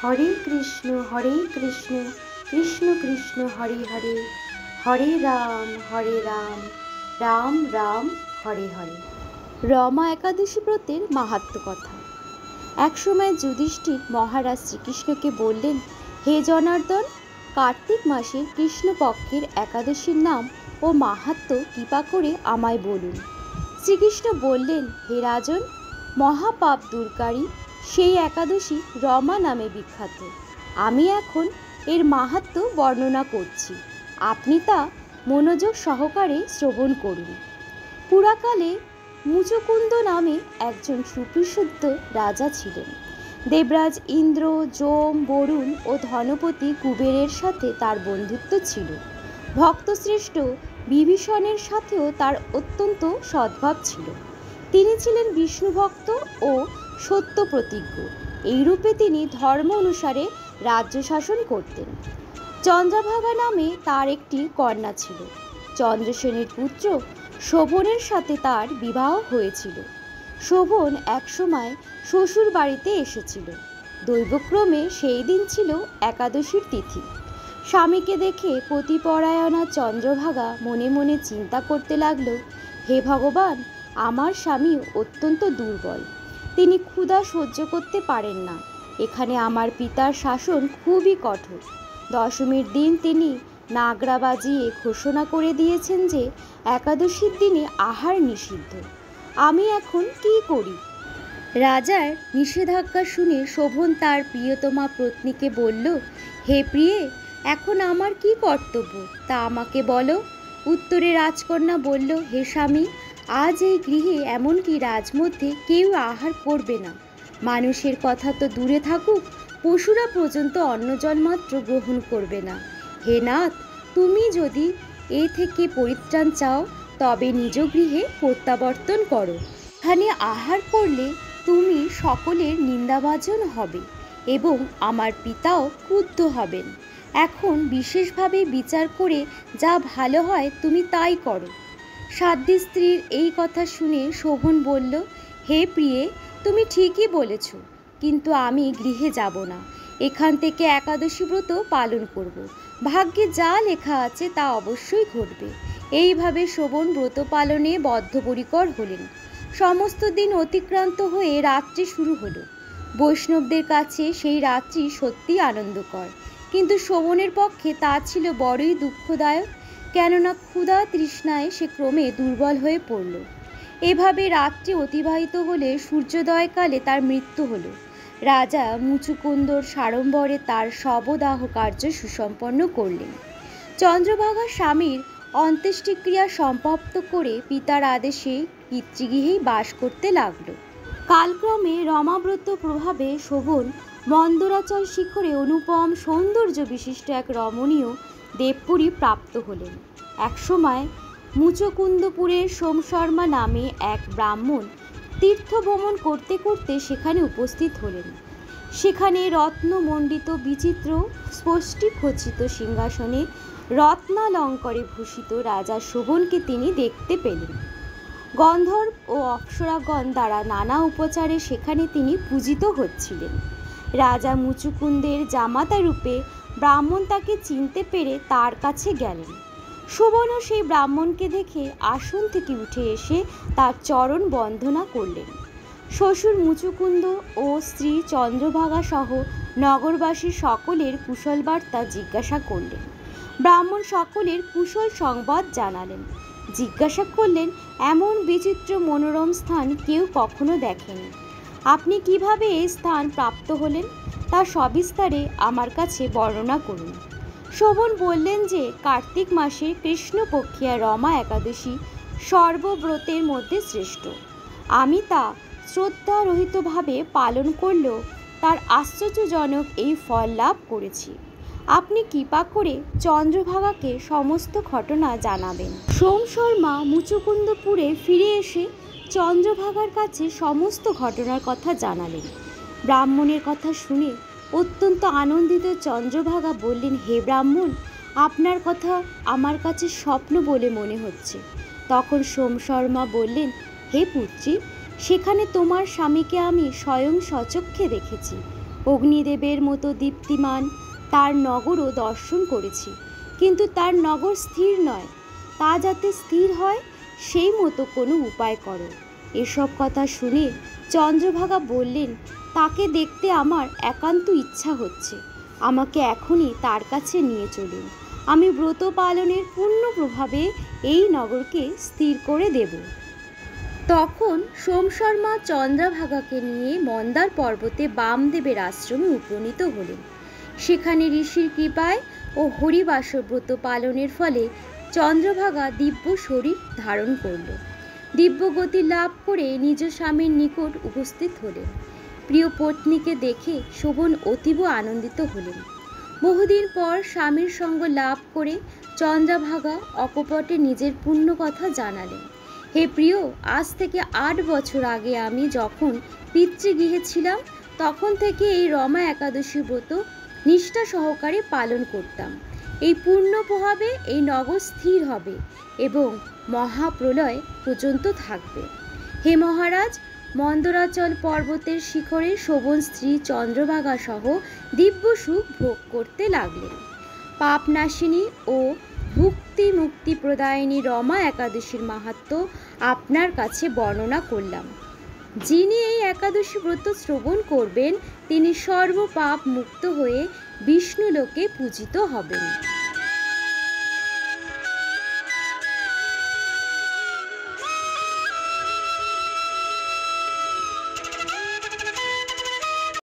হরে কৃষ্ণ কৃষ্ণ কৃষ্ণ হরে হরে, হরে রাম রাম রাম হরে হরে। রমা একাদশী ব্রতের মাহাত্ম্য কথা। একসময় যুধিষ্ঠির মহারাজ শ্রীকৃষ্ণকে বললেন, হে জনার্দন, কার্তিক মাসের কৃষ্ণপক্ষের একাদশীর নাম ও মাহাত্ম্য কৃপা করে আমায় বলুন। শ্রীকৃষ্ণ বললেন, হে রাজন, মহাপাপ দূরকারী সেই একাদশী রমা নামে বিখ্যাত। আমি এখন এর মাহাত্ম্য বর্ণনা করছি, আপনি তা মনোযোগ সহকারে শ্রবণ করুন। পুরাকালে মুচুকুন্দ নামে একজন সুবিশুদ্ধ রাজা ছিলেন। দেবরাজ ইন্দ্র, যম, বরুণ ও ধনপতি কুবেরের সাথে তার বন্ধুত্ব ছিল। ভক্তশ্রেষ্ঠ বিভীষণের সাথেও তার অত্যন্ত সদ্ভাব ছিল। তিনি ছিলেন বিষ্ণুভক্ত ও সত্য প্রতিজ্ঞ। এইরূপে তিনি ধর্ম অনুসারে রাজ্য শাসন করতেন। চন্দ্রভাগা নামে তার একটি কন্যা ছিল। চন্দ্রসেনের পুত্র শোভনের সাথে তার বিবাহ হয়েছিল। শোভন একসময় শ্বশুর বাড়িতে এসেছিল। দৈবক্রমে সেই দিন ছিল একাদশীর তিথি। স্বামীকে দেখে পতিপরায়ণা চন্দ্রভাগা মনে মনে চিন্তা করতে লাগল, হে ভগবান, আমার স্বামী অত্যন্ত দুর্বল, তিনি ক্ষুধা সহ্য করতে পারেন না। এখানে আমার পিতার শাসন খুবই কঠোর। দশমীর দিন তিনি নাগরা বাজিয়ে ঘোষণা করে দিয়েছেন যে একাদশীর দিনে আহার নিষিদ্ধ। আমি এখন কি করি? রাজার নিষেধাজ্ঞা শুনে শোভন তার প্রিয়তমা পত্নীকে বলল, হে প্রিয়ে, এখন আমার কি কর্তব্য তা আমাকে বলো। উত্তরে রাজকন্যা বলল, হে স্বামী, আজ এই গৃহে এমনকি রাজমধ্যে কেউ আহার করবে না। মানুষের কথা তো দূরে থাকুক, পশুরা পর্যন্ত অন্নজল মাত্র গ্রহণ করবে না। হে নাথ, তুমি যদি এ থেকে পরিত্রাণ চাও তবে নিজ গৃহে প্রত্যাবর্তন করো। এখানে আহার করলে তুমি সকলের নিন্দাভাজন হবে এবং আমার পিতাও ক্রুদ্ধ হবেন। এখন বিশেষভাবে বিচার করে যা ভালো হয় তুমি তাই করো। সাধ্বী স্ত্রীর এই কথা শুনে শোভন বলল, হে প্রিয়ে, তুমি ঠিকই বলেছ, কিন্তু আমি গৃহে যাব না। এখান থেকে একাদশী ব্রত পালন করব। ভাগ্যে যা লেখা আছে তা অবশ্যই ঘটবে। এইভাবে শোভন ব্রত পালনে বদ্ধপরিকর হলেন। সমস্ত দিন অতিক্রান্ত হয়ে রাত্রি শুরু হলো। বৈষ্ণবদের কাছে সেই রাত্রি সত্যিই আনন্দকর, কিন্তু শোভনের পক্ষে তা ছিল বড়ই দুঃখদায়ক, কেননা ক্ষুধা তৃষ্ণায় সে ক্রমে দুর্বল হয়ে পড়ল। এভাবে রাত্রি অতিবাহিত হলে সূর্যোদয়কালে তার মৃত্যু হলো। রাজা মুচুকুন্দর সাড়ম্বরে তার শবদাহ কার্য সুসম্পন্ন করলেন। চন্দ্রভাগা স্বামীর অন্ত্যেষ্টিক্রিয়া সমাপ্ত করে পিতার আদেশে পিতৃগৃহেই বাস করতে লাগল। কালক্রমে রমাব্রত প্রভাবে শোভন মন্দরাচল শিখরে অনুপম সৌন্দর্য বিশিষ্ট এক রমণীয় দেবপুরী প্রাপ্ত হলেন। একসময় মুচকুন্দপুরের সোমশর্মা নামে এক ব্রাহ্মণ তীর্থ ভ্রমণ করতে করতে সেখানে উপস্থিত হলেন। সেখানে রত্নমণ্ডিত বিচিত্র স্পষ্টিখচিত সিংহাসনে রত্নালঙ্করে ভূষিত রাজা শোভনকে তিনি দেখতে পেলেন। গন্ধর্ব ও অপ্সরাগণ দ্বারা নানা উপচারে সেখানে তিনি পূজিত হচ্ছিলেন। রাজা মুচুকুন্দের জামাতা রূপে ব্রাহ্মণ তাকে চিনতে পেরে তার কাছে গেলেন। শোভনও সেই ব্রাহ্মণকে দেখে আসন থেকে উঠে এসে তার চরণ বন্দনা করলেন। শ্বশুর মুচুকুন্দ ও স্ত্রী চন্দ্রভাগা সহ নগরবাসী সকলের কুশল বার্তা জিজ্ঞাসা করলেন। ব্রাহ্মণ সকলের কুশল সংবাদ জানালেন। জিজ্ঞাসা করলেন, এমন বিচিত্র মনোরম স্থান কেউ কখনো দেখেনি। আপনি কিভাবে এই স্থান প্রাপ্ত হলেন তা সবিস্তারে আমার কাছে বর্ণনা করুন। শোভন বললেন যে কার্তিক মাসের কৃষ্ণপক্ষিয়া রমা একাদশী সর্বব্রতের মধ্যে শ্রেষ্ঠ। আমি তা শ্রদ্ধারহিতভাবে পালন করলেও তার আশ্চর্যজনক এই ফল লাভ করেছি। আপনি কৃপা করে চন্দ্রভাগাকে সমস্ত ঘটনা জানাবেন। সোম শর্মা মুচুকুন্দপুরে ফিরে এসে চন্দ্রভাগার কাছে সমস্ত ঘটনার কথা জানালেন। ব্রাহ্মণের কথা শুনে অত্যন্ত আনন্দিত চন্দ্রভাগা বললেন, হে ব্রাহ্মণ, আপনার কথা আমার কাছে স্বপ্ন বলে মনে হচ্ছে। তখন সোম শর্মা বললেন, হে পুত্রী, সেখানে তোমার স্বামীকে আমি স্বয়ং স্বচক্ষে দেখেছি। অগ্নিদেবের মতো দীপ্তিমান তার নগরও দর্শন করেছি, কিন্তু তার নগর স্থির নয়। তা যাতে স্থির হয় সেই মতো কোনো উপায় করো। এসব কথা শুনে চন্দ্রভাগা বললেন, তাকে দেখতে আমার একান্ত ইচ্ছা হচ্ছে, আমাকে এখনই তার কাছে নিয়ে চলুন। আমি ব্রত পালনের পূর্ণ প্রভাবে এই নগরকে স্থির করে দেব। তখন সোমশর্মা চন্দ্রভাগাকে নিয়ে মন্দার পর্বতে বামদেবের আশ্রমে উপনীত হলেন। সেখানে ঋষির কৃপায় ও হরিবাসর ব্রত পালনের ফলে চন্দ্রভাগা দিব্য শরীর ধারণ করল। দিব্যগতি লাভ করে নিজ স্বামীর নিকট উপস্থিত হলেন। প্রিয় পত্নীকে দেখে শোভন অতীব আনন্দিত হলেন। বহুদিন পর স্বামীর সঙ্গ লাভ করে চন্দ্রভাগা অকপটে নিজের পূর্ণ কথা জানালেন। হে প্রিয়, আজ থেকে 8 বছর আগে আমি যখন পিতৃগৃহে ছিলাম, তখন থেকে এই রমা একাদশী ব্রত নিষ্ঠা সহকারে পালন করতাম। এই পূর্ণ প্রভাবে এই নগর স্থির হবে এবং মহাপ্রলয় পর্যন্ত থাকবে। হে মহারাজ, মন্দরাচল পর্বতের শিখরে শোভন স্ত্রী চন্দ্রভাগা সহ দিব্য সুখ ভোগ করতে লাগলেন। পাপনাশিনী ও ভুক্তি মুক্তি প্রদায়িনী রমা একাদশীর মাহাত্ম্য আপনার কাছে বর্ণনা করলাম। যিনি এই একাদশী ব্রত শ্রবণ করবেন তিনি সর্বপাপ মুক্ত হয়ে বিষ্ণুলোকে পূজিত হবেন।